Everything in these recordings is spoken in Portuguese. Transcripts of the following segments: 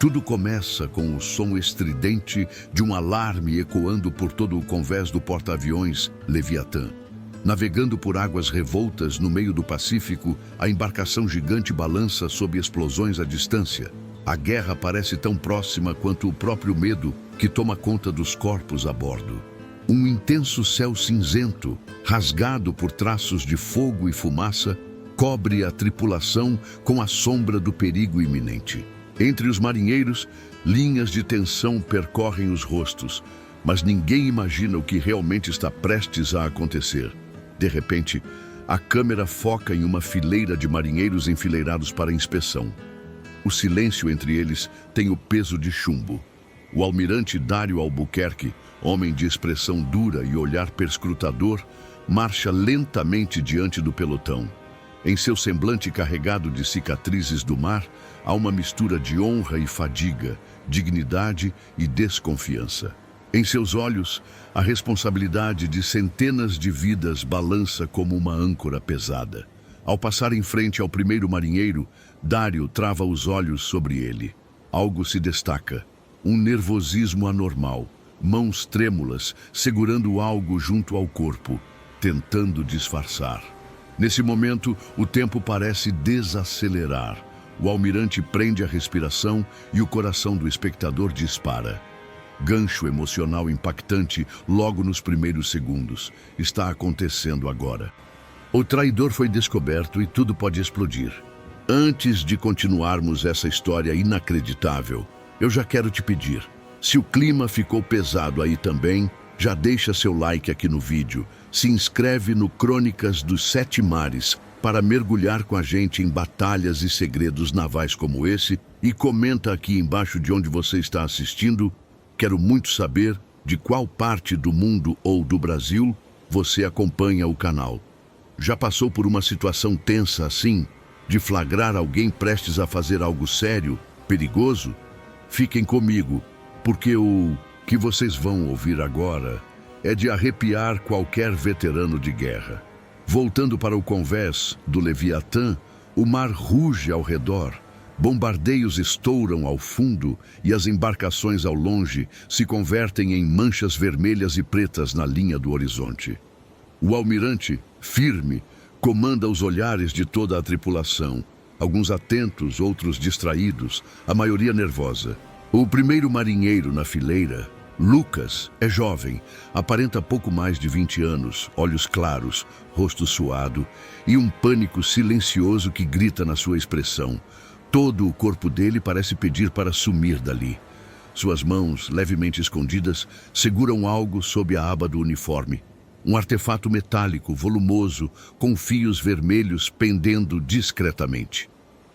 Tudo começa com o som estridente de um alarme ecoando por todo o convés do porta-aviões Leviatã. Navegando por águas revoltas no meio do Pacífico, a embarcação gigante balança sob explosões à distância. A guerra parece tão próxima quanto o próprio medo que toma conta dos corpos a bordo. Um intenso céu cinzento, rasgado por traços de fogo e fumaça, cobre a tripulação com a sombra do perigo iminente. Entre os marinheiros, linhas de tensão percorrem os rostos, mas ninguém imagina o que realmente está prestes a acontecer. De repente, a câmera foca em uma fileira de marinheiros enfileirados para inspeção. O silêncio entre eles tem o peso de chumbo. O almirante Dário Albuquerque, homem de expressão dura e olhar perscrutador, marcha lentamente diante do pelotão. Em seu semblante carregado de cicatrizes do mar, há uma mistura de honra e fadiga, dignidade e desconfiança. Em seus olhos, a responsabilidade de centenas de vidas balança como uma âncora pesada. Ao passar em frente ao primeiro marinheiro, Dário trava os olhos sobre ele. Algo se destaca, um nervosismo anormal, mãos trêmulas, segurando algo junto ao corpo, tentando disfarçar. Nesse momento, o tempo parece desacelerar. O almirante prende a respiração e o coração do espectador dispara. Gancho emocional impactante logo nos primeiros segundos. Está acontecendo agora. O traidor foi descoberto e tudo pode explodir. Antes de continuarmos essa história inacreditável, eu já quero te pedir, se o clima ficou pesado aí também, já deixa seu like aqui no vídeo, se inscreve no Crônicas dos Sete Mares para mergulhar com a gente em batalhas e segredos navais como esse e comenta aqui embaixo de onde você está assistindo. Quero muito saber de qual parte do mundo ou do Brasil você acompanha o canal. Já passou por uma situação tensa assim, de flagrar alguém prestes a fazer algo sério, perigoso? Fiquem comigo, porque o que vocês vão ouvir agora é de arrepiar qualquer veterano de guerra. Voltando para o convés do Leviatã, o mar ruge ao redor. Bombardeios estouram ao fundo e as embarcações ao longe se convertem em manchas vermelhas e pretas na linha do horizonte. O almirante, firme, comanda os olhares de toda a tripulação, alguns atentos, outros distraídos, a maioria nervosa. O primeiro marinheiro na fileira, Lucas, é jovem, aparenta pouco mais de 20 anos, olhos claros, rosto suado e um pânico silencioso que grita na sua expressão. Todo o corpo dele parece pedir para sumir dali. Suas mãos, levemente escondidas, seguram algo sob a aba do uniforme. Um artefato metálico, volumoso, com fios vermelhos pendendo discretamente.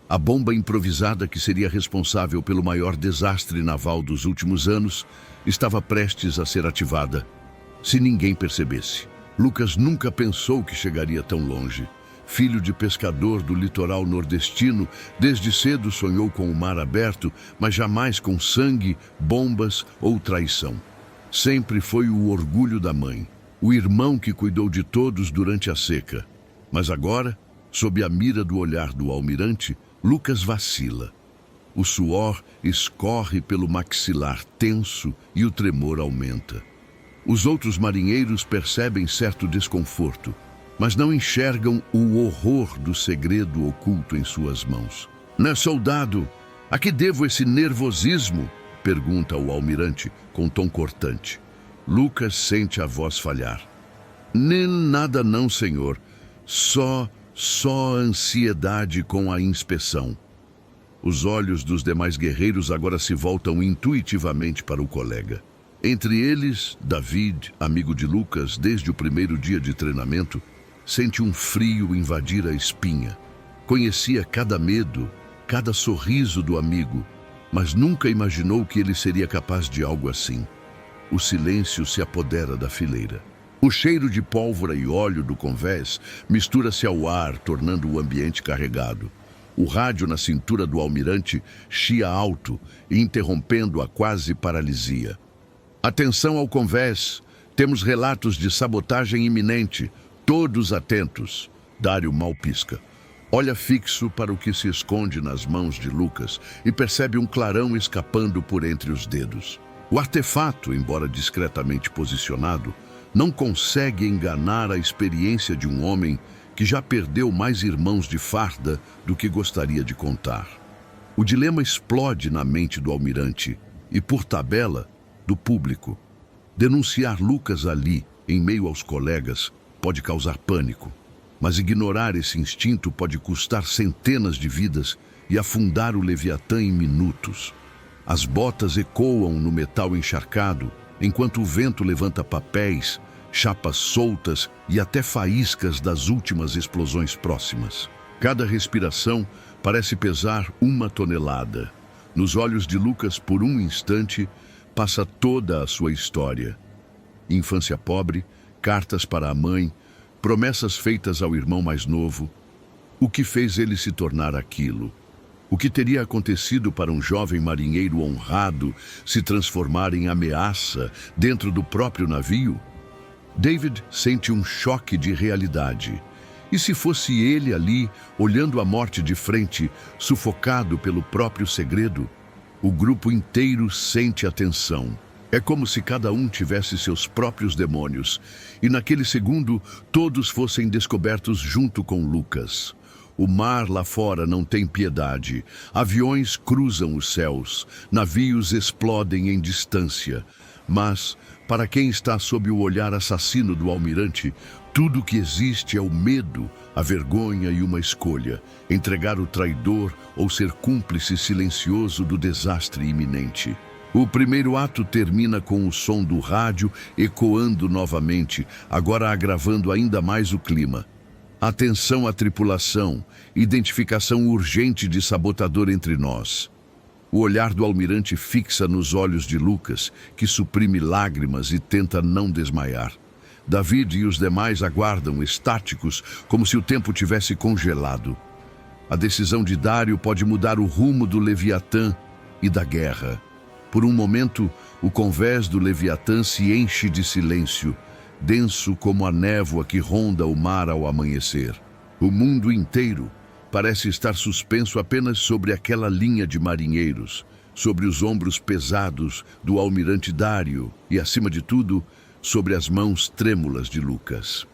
A bomba improvisada que seria responsável pelo maior desastre naval dos últimos anos estava prestes a ser ativada. Se ninguém percebesse, Lucas nunca pensou que chegaria tão longe. Filho de pescador do litoral nordestino, desde cedo sonhou com o mar aberto, mas jamais com sangue, bombas ou traição. Sempre foi o orgulho da mãe, o irmão que cuidou de todos durante a seca. Mas agora, sob a mira do olhar do almirante, Lucas vacila. O suor escorre pelo maxilar tenso e o tremor aumenta. Os outros marinheiros percebem certo desconforto, mas não enxergam o horror do segredo oculto em suas mãos. Né, soldado? A que devo esse nervosismo? Pergunta o almirante com tom cortante. Lucas sente a voz falhar. Nem nada não, senhor. Só ansiedade com a inspeção. Os olhos dos demais guerreiros agora se voltam intuitivamente para o colega. Entre eles, David, amigo de Lucas desde o primeiro dia de treinamento, sente um frio invadir a espinha. Conhecia cada medo, cada sorriso do amigo, mas nunca imaginou que ele seria capaz de algo assim. O silêncio se apodera da fileira. O cheiro de pólvora e óleo do convés mistura-se ao ar, tornando o ambiente carregado. O rádio na cintura do almirante chia alto, interrompendo a quase paralisia. Atenção ao convés, temos relatos de sabotagem iminente. Todos atentos. Dário mal pisca. Olha fixo para o que se esconde nas mãos de Lucas e percebe um clarão escapando por entre os dedos. O artefato, embora discretamente posicionado, não consegue enganar a experiência de um homem que já perdeu mais irmãos de farda do que gostaria de contar. O dilema explode na mente do almirante e, por tabela, do público. Denunciar Lucas ali, em meio aos colegas, pode causar pânico. Mas ignorar esse instinto pode custar centenas de vidas e afundar o Leviatã em minutos. As botas ecoam no metal encharcado, enquanto o vento levanta papéis, chapas soltas e até faíscas das últimas explosões próximas. Cada respiração parece pesar 1 tonelada. Nos olhos de Lucas, por um instante, passa toda a sua história. Infância pobre, cartas para a mãe, promessas feitas ao irmão mais novo. O que fez ele se tornar aquilo? O que teria acontecido para um jovem marinheiro honrado se transformar em ameaça dentro do próprio navio? David sente um choque de realidade. E se fosse ele ali, olhando a morte de frente, sufocado pelo próprio segredo? O grupo inteiro sente a tensão. É como se cada um tivesse seus próprios demônios, e naquele segundo todos fossem descobertos junto com Lucas. O mar lá fora não tem piedade. Aviões cruzam os céus, navios explodem em distância. Mas, para quem está sob o olhar assassino do almirante, tudo que existe é o medo, a vergonha e uma escolha: entregar o traidor ou ser cúmplice silencioso do desastre iminente. O primeiro ato termina com o som do rádio ecoando novamente, agora agravando ainda mais o clima. Atenção à tripulação, identificação urgente de sabotador entre nós. O olhar do almirante fixa nos olhos de Lucas, que suprime lágrimas e tenta não desmaiar. David e os demais aguardam, estáticos, como se o tempo tivesse congelado. A decisão de Dário pode mudar o rumo do Leviatã e da guerra. Por um momento, o convés do Leviatã se enche de silêncio, denso como a névoa que ronda o mar ao amanhecer. O mundo inteiro parece estar suspenso apenas sobre aquela linha de marinheiros, sobre os ombros pesados do almirante Dário e, acima de tudo, sobre as mãos trêmulas de Lucas.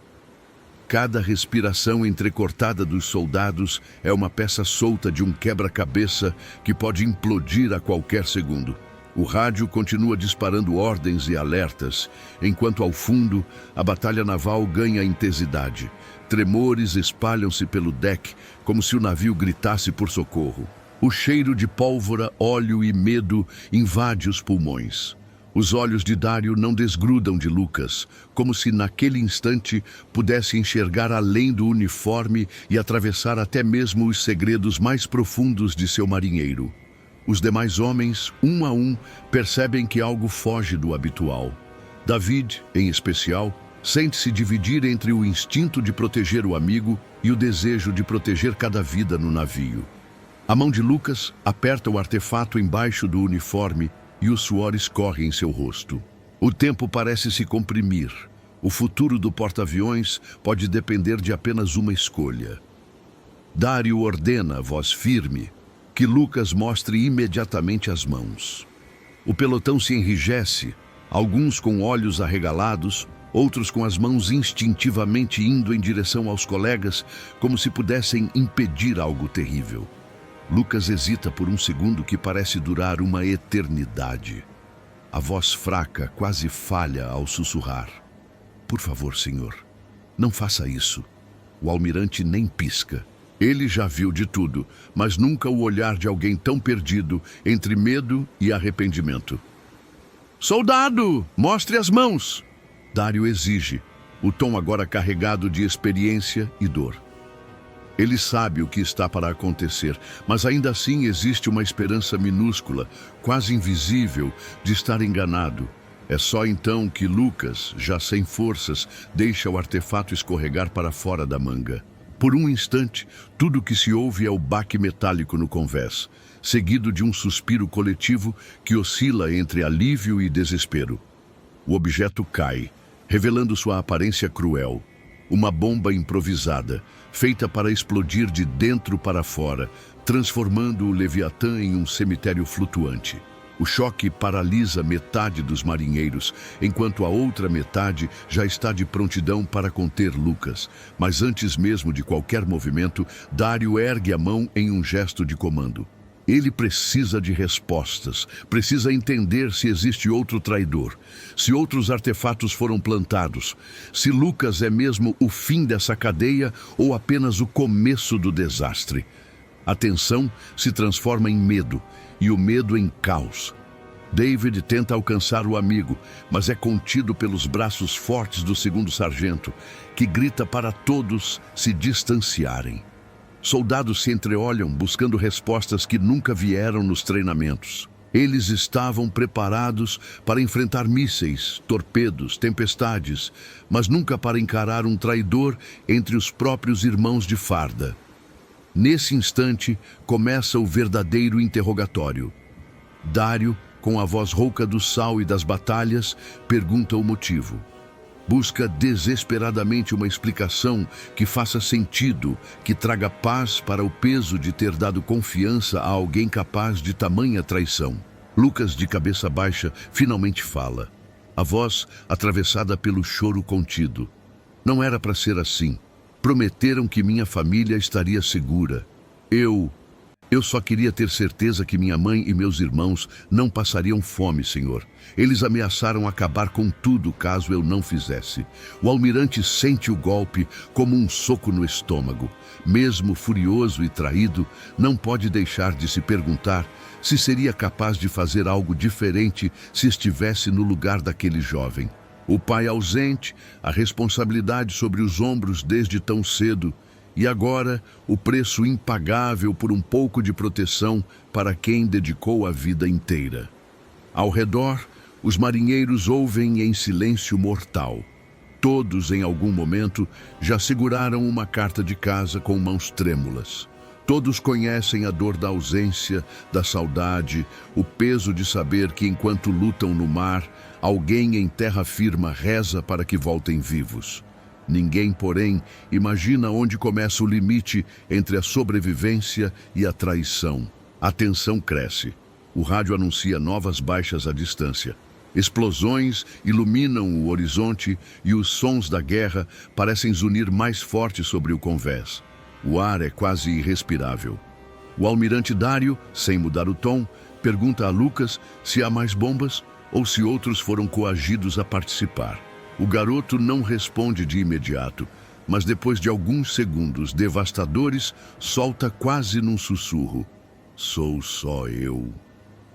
Cada respiração entrecortada dos soldados é uma peça solta de um quebra-cabeça que pode implodir a qualquer segundo. O rádio continua disparando ordens e alertas, enquanto ao fundo a batalha naval ganha intensidade. Tremores espalham-se pelo deck, como se o navio gritasse por socorro. O cheiro de pólvora, óleo e medo invade os pulmões. Os olhos de Dário não desgrudam de Lucas, como se naquele instante pudesse enxergar além do uniforme e atravessar até mesmo os segredos mais profundos de seu marinheiro. Os demais homens, um a um, percebem que algo foge do habitual. David, em especial, sente-se dividir entre o instinto de proteger o amigo e o desejo de proteger cada vida no navio. A mão de Lucas aperta o artefato embaixo do uniforme e o suor escorre em seu rosto. O tempo parece se comprimir. O futuro do porta-aviões pode depender de apenas uma escolha. Dário ordena, voz firme, que Lucas mostre imediatamente as mãos. O pelotão se enrijece, alguns com olhos arregalados, outros com as mãos instintivamente indo em direção aos colegas, como se pudessem impedir algo terrível. Lucas hesita por um segundo que parece durar uma eternidade. A voz fraca quase falha ao sussurrar: "Por favor, senhor, não faça isso." O almirante nem pisca. Ele já viu de tudo, mas nunca o olhar de alguém tão perdido entre medo e arrependimento. "Soldado, mostre as mãos!" Dário exige, o tom agora carregado de experiência e dor. Ele sabe o que está para acontecer, mas ainda assim existe uma esperança minúscula, quase invisível, de estar enganado. É só então que Lucas, já sem forças, deixa o artefato escorregar para fora da manga. Por um instante, tudo o que se ouve é o baque metálico no convés, seguido de um suspiro coletivo que oscila entre alívio e desespero. O objeto cai, revelando sua aparência cruel. Uma bomba improvisada, feita para explodir de dentro para fora, transformando o Leviatã em um cemitério flutuante. O choque paralisa metade dos marinheiros, enquanto a outra metade já está de prontidão para conter Lucas. Mas antes mesmo de qualquer movimento, Dário ergue a mão em um gesto de comando. Ele precisa de respostas, precisa entender se existe outro traidor, se outros artefatos foram plantados, se Lucas é mesmo o fim dessa cadeia ou apenas o começo do desastre. A tensão se transforma em medo e o medo em caos. David tenta alcançar o amigo, mas é contido pelos braços fortes do segundo sargento, que grita para todos se distanciarem. Soldados se entreolham buscando respostas que nunca vieram nos treinamentos. Eles estavam preparados para enfrentar mísseis, torpedos, tempestades, mas nunca para encarar um traidor entre os próprios irmãos de farda. Nesse instante, começa o verdadeiro interrogatório. Dário, com a voz rouca do sal e das batalhas, pergunta o motivo. Busca desesperadamente uma explicação que faça sentido, que traga paz para o peso de ter dado confiança a alguém capaz de tamanha traição. Lucas, de cabeça baixa, finalmente fala. A voz atravessada pelo choro contido. Não era para ser assim. Prometeram que minha família estaria segura. Eu só queria ter certeza que minha mãe e meus irmãos não passariam fome, Senhor. Eles ameaçaram acabar com tudo caso eu não fizesse. O almirante sente o golpe como um soco no estômago. Mesmo furioso e traído, não pode deixar de se perguntar se seria capaz de fazer algo diferente se estivesse no lugar daquele jovem. O pai ausente, a responsabilidade sobre os ombros desde tão cedo, e agora o preço impagável por um pouco de proteção para quem dedicou a vida inteira. Ao redor, os marinheiros ouvem em silêncio mortal. Todos, em algum momento, já seguraram uma carta de casa com mãos trêmulas. Todos conhecem a dor da ausência, da saudade, o peso de saber que enquanto lutam no mar, alguém em terra firme reza para que voltem vivos. Ninguém, porém, imagina onde começa o limite entre a sobrevivência e a traição. A tensão cresce. O rádio anuncia novas baixas à distância. Explosões iluminam o horizonte e os sons da guerra parecem zunir mais forte sobre o convés. O ar é quase irrespirável. O almirante Dário, sem mudar o tom, pergunta a Lucas se há mais bombas ou se outros foram coagidos a participar. O garoto não responde de imediato, mas depois de alguns segundos devastadores, solta quase num sussurro. Sou só eu.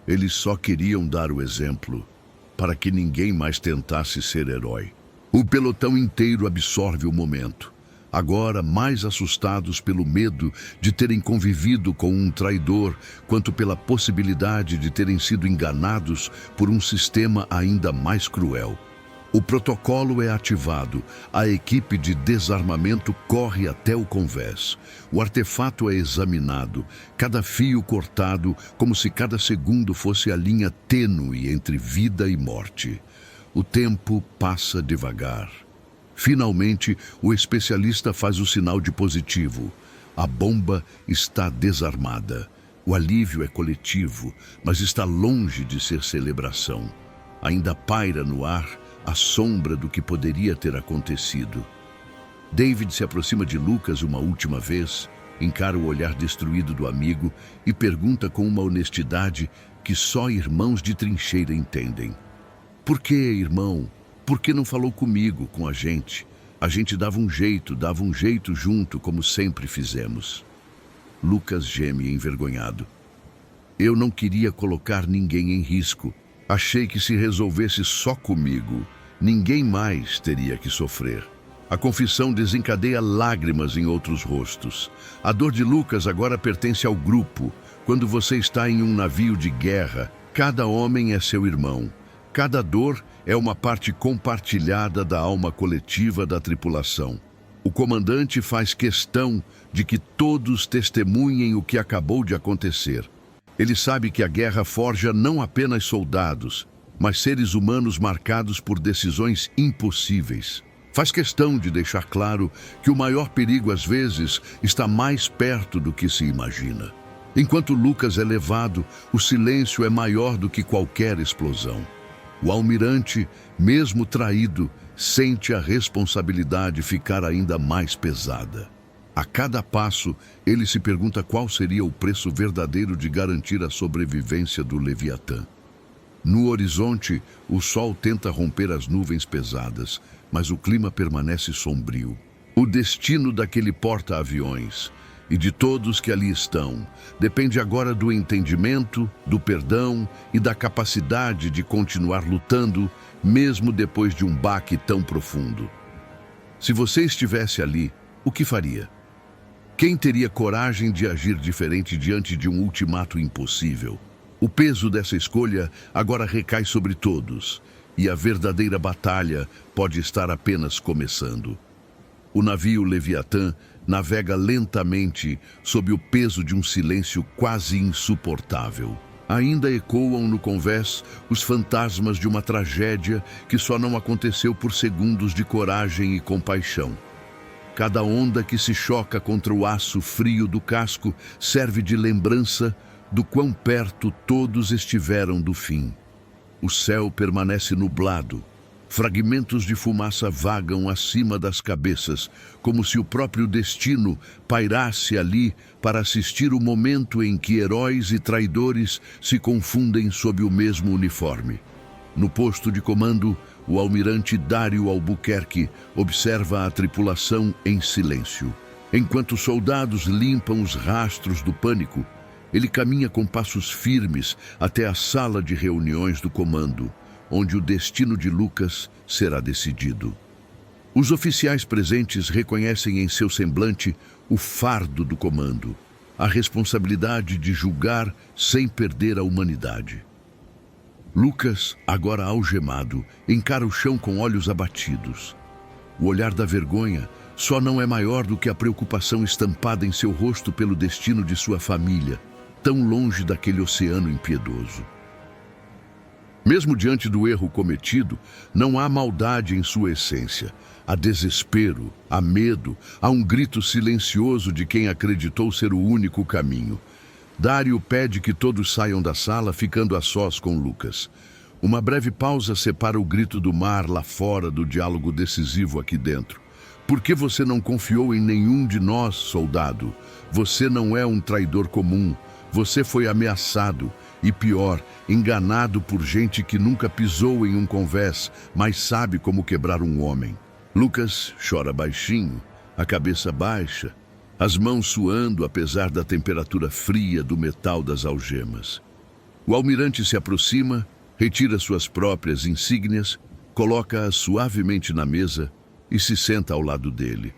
Eles só queriam dar o exemplo, para que ninguém mais tentasse ser herói. O pelotão inteiro absorve o momento. Agora mais assustados pelo medo de terem convivido com um traidor, quanto pela possibilidade de terem sido enganados por um sistema ainda mais cruel. O protocolo é ativado, a equipe de desarmamento corre até o convés. O artefato é examinado, cada fio cortado, como se cada segundo fosse a linha tênue entre vida e morte. O tempo passa devagar. Finalmente, o especialista faz o sinal de positivo. A bomba está desarmada. O alívio é coletivo, mas está longe de ser celebração. Ainda paira no ar a sombra do que poderia ter acontecido. David se aproxima de Lucas uma última vez, encara o olhar destruído do amigo e pergunta com uma honestidade que só irmãos de trincheira entendem. Por que, irmão? Por que não falou comigo, com a gente? A gente dava um jeito junto, como sempre fizemos. Lucas geme envergonhado. Eu não queria colocar ninguém em risco. Achei que se resolvesse só comigo, ninguém mais teria que sofrer. A confissão desencadeia lágrimas em outros rostos. A dor de Lucas agora pertence ao grupo. Quando você está em um navio de guerra, cada homem é seu irmão. Cada dor é uma parte compartilhada da alma coletiva da tripulação. O comandante faz questão de que todos testemunhem o que acabou de acontecer. Ele sabe que a guerra forja não apenas soldados, mas seres humanos marcados por decisões impossíveis. Faz questão de deixar claro que o maior perigo às vezes está mais perto do que se imagina. Enquanto Lucas é levado, o silêncio é maior do que qualquer explosão. O almirante, mesmo traído, sente a responsabilidade ficar ainda mais pesada. A cada passo, ele se pergunta qual seria o preço verdadeiro de garantir a sobrevivência do Leviatã. No horizonte, o sol tenta romper as nuvens pesadas, mas o clima permanece sombrio. O destino daquele porta-aviões e de todos que ali estão depende agora do entendimento, do perdão e da capacidade de continuar lutando, mesmo depois de um baque tão profundo. Se você estivesse ali, o que faria? Quem teria coragem de agir diferente diante de um ultimato impossível? O peso dessa escolha agora recai sobre todos, e a verdadeira batalha pode estar apenas começando. O navio Leviatã navega lentamente sob o peso de um silêncio quase insuportável. Ainda ecoam no convés os fantasmas de uma tragédia que só não aconteceu por segundos de coragem e compaixão. Cada onda que se choca contra o aço frio do casco serve de lembrança do quão perto todos estiveram do fim. O céu permanece nublado. Fragmentos de fumaça vagam acima das cabeças, como se o próprio destino pairasse ali para assistir o momento em que heróis e traidores se confundem sob o mesmo uniforme. No posto de comando, o almirante Dário Albuquerque observa a tripulação em silêncio. Enquanto os soldados limpam os rastros do pânico, ele caminha com passos firmes até a sala de reuniões do comando, onde o destino de Lucas será decidido. Os oficiais presentes reconhecem em seu semblante o fardo do comando, a responsabilidade de julgar sem perder a humanidade. Lucas, agora algemado, encara o chão com olhos abatidos. O olhar da vergonha só não é maior do que a preocupação estampada em seu rosto pelo destino de sua família, tão longe daquele oceano impiedoso. Mesmo diante do erro cometido, não há maldade em sua essência. Há desespero, há medo, há um grito silencioso de quem acreditou ser o único caminho. Dário pede que todos saiam da sala, ficando a sós com Lucas. Uma breve pausa separa o grito do mar lá fora do diálogo decisivo aqui dentro. Por que você não confiou em nenhum de nós, soldado? Você não é um traidor comum. Você foi ameaçado e, pior, enganado por gente que nunca pisou em um convés, mas sabe como quebrar um homem. Lucas chora baixinho, a cabeça baixa, as mãos suando apesar da temperatura fria do metal das algemas. O almirante se aproxima, retira suas próprias insígnias, coloca-as suavemente na mesa e se senta ao lado dele.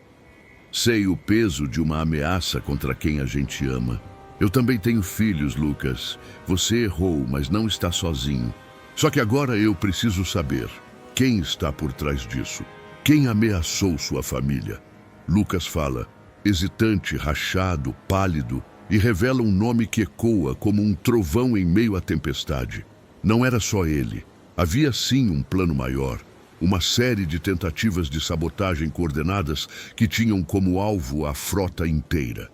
Sei o peso de uma ameaça contra quem a gente ama. Eu também tenho filhos, Lucas. Você errou, mas não está sozinho. Só que agora eu preciso saber quem está por trás disso. Quem ameaçou sua família? Lucas fala, hesitante, rachado, pálido, e revela um nome que ecoa como um trovão em meio à tempestade. Não era só ele. Havia sim um plano maior. Uma série de tentativas de sabotagem coordenadas que tinham como alvo a frota inteira.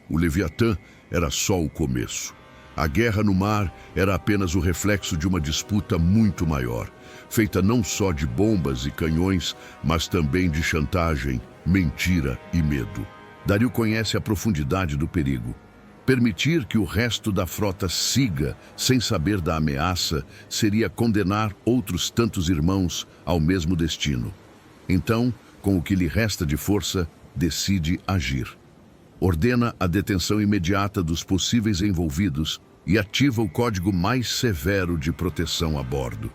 O Leviatã era só o começo. A guerra no mar era apenas o reflexo de uma disputa muito maior, feita não só de bombas e canhões, mas também de chantagem, mentira e medo. Dário conhece a profundidade do perigo. Permitir que o resto da frota siga sem saber da ameaça seria condenar outros tantos irmãos ao mesmo destino. Então, com o que lhe resta de força, decide agir. Ordena a detenção imediata dos possíveis envolvidos e ativa o código mais severo de proteção a bordo.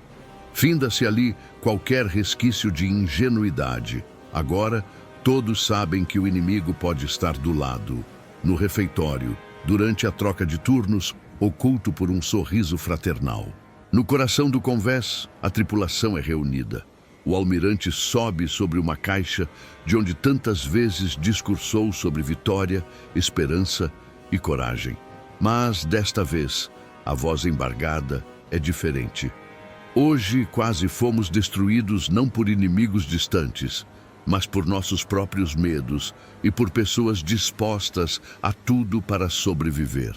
Finda-se ali qualquer resquício de ingenuidade. Agora, todos sabem que o inimigo pode estar do lado, no refeitório, durante a troca de turnos, oculto por um sorriso fraternal. No coração do convés, a tripulação é reunida. O almirante sobe sobre uma caixa de onde tantas vezes discursou sobre vitória, esperança e coragem. Mas, desta vez, a voz embargada é diferente. Hoje quase fomos destruídos não por inimigos distantes, mas por nossos próprios medos e por pessoas dispostas a tudo para sobreviver.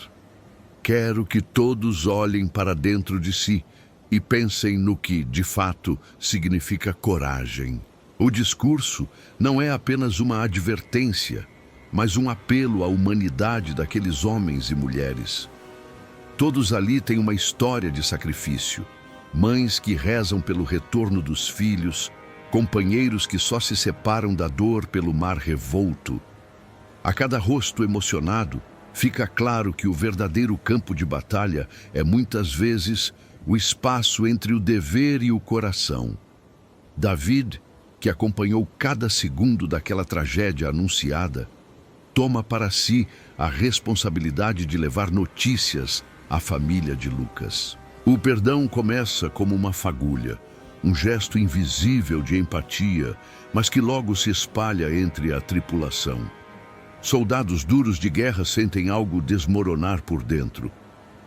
Quero que todos olhem para dentro de si e pensem no que, de fato, significa coragem. O discurso não é apenas uma advertência, mas um apelo à humanidade daqueles homens e mulheres. Todos ali têm uma história de sacrifício, mães que rezam pelo retorno dos filhos, companheiros que só se separam da dor pelo mar revolto. A cada rosto emocionado, fica claro que o verdadeiro campo de batalha é muitas vezes o espaço entre o dever e o coração. David, que acompanhou cada segundo daquela tragédia anunciada, toma para si a responsabilidade de levar notícias à família de Lucas. O perdão começa como uma fagulha, um gesto invisível de empatia, mas que logo se espalha entre a tripulação. Soldados duros de guerra sentem algo desmoronar por dentro.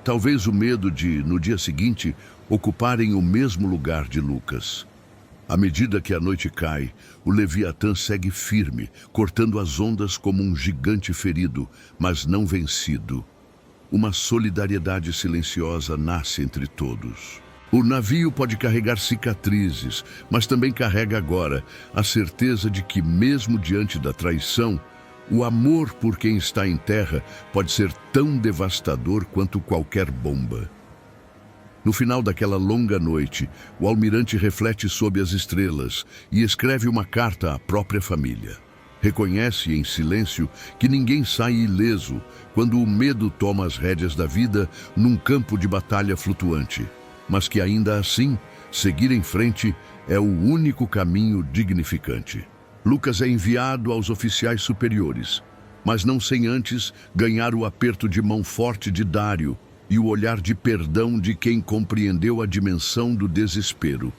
Talvez o medo de, no dia seguinte, ocuparem o mesmo lugar de Lucas. À medida que a noite cai, o Leviatã segue firme, cortando as ondas como um gigante ferido, mas não vencido. Uma solidariedade silenciosa nasce entre todos. O navio pode carregar cicatrizes, mas também carrega agora a certeza de que, mesmo diante da traição, o amor por quem está em terra pode ser tão devastador quanto qualquer bomba. No final daquela longa noite, o almirante reflete sob as estrelas e escreve uma carta à própria família. Reconhece em silêncio que ninguém sai ileso quando o medo toma as rédeas da vida num campo de batalha flutuante, mas que ainda assim, seguir em frente é o único caminho dignificante. Lucas é enviado aos oficiais superiores, mas não sem antes ganhar o aperto de mão forte de Dário e o olhar de perdão de quem compreendeu a dimensão do desespero.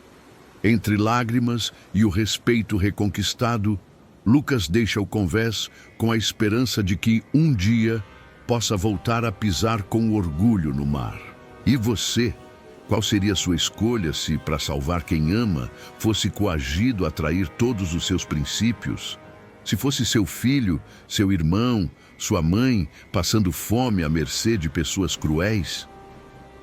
Entre lágrimas e o respeito reconquistado, Lucas deixa o convés com a esperança de que um dia possa voltar a pisar com orgulho no mar. E você? Qual seria a sua escolha se, para salvar quem ama, fosse coagido a trair todos os seus princípios? Se fosse seu filho, seu irmão, sua mãe, passando fome à mercê de pessoas cruéis?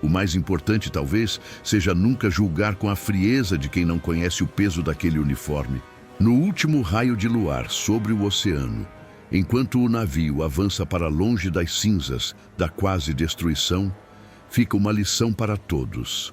O mais importante, talvez, seja nunca julgar com a frieza de quem não conhece o peso daquele uniforme. No último raio de luar sobre o oceano, enquanto o navio avança para longe das cinzas da quase destruição, fica uma lição para todos.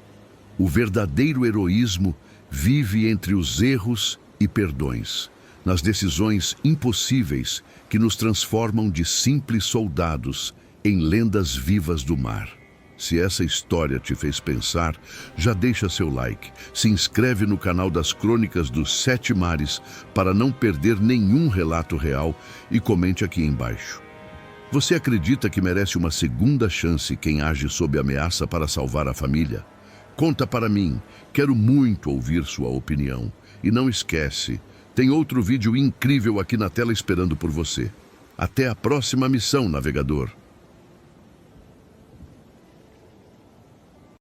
O verdadeiro heroísmo vive entre os erros e perdões, nas decisões impossíveis que nos transformam de simples soldados em lendas vivas do mar. Se essa história te fez pensar, já deixa seu like, se inscreve no canal das Crônicas dos Sete Mares para não perder nenhum relato real e comente aqui embaixo. Você acredita que merece uma segunda chance quem age sob ameaça para salvar a família? Conta para mim, quero muito ouvir sua opinião. E não esquece, tem outro vídeo incrível aqui na tela esperando por você. Até a próxima missão, navegador!